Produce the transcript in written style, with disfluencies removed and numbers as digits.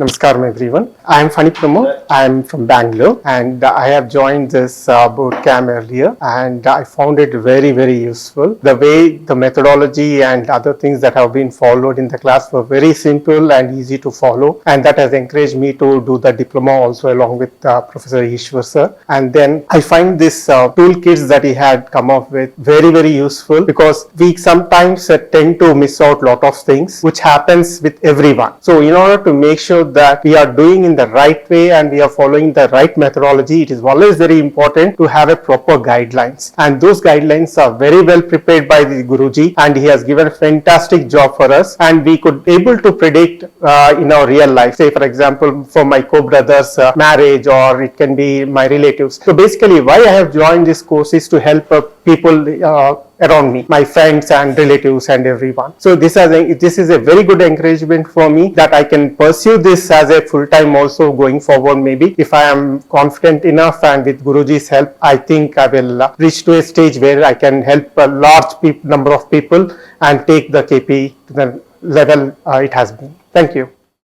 Namaskaram everyone. I am Phani Pramod. I am from Bangalore and I have joined this boot camp earlier and I found it very useful. The way the methodology and other things that have been followed in the class were very simple and easy to follow, and that has encouraged me to do the diploma also along with Professor Eswar sir. And then I find this toolkits that he had come up with very useful, because we sometimes tend to miss out lot of things which happens with everyone. So in order to make sure that we are doing in the right way and we are following the right methodology, it is always very important to have a proper guidelines, and those guidelines are very well prepared by the Guruji, and he has given a fantastic job for us, and we could able to predict in our real life, say for example for my co-brother's marriage, or it can be my relatives. So basically why I have joined this course is to help people around me, my friends and relatives and everyone. So this is a very good encouragement for me that I can pursue this as a full-time also going forward. Maybe if I am confident enough and with Guruji's help, I think I will reach to a stage where I can help a large number of people and take the KP to the level it has been. Thank you.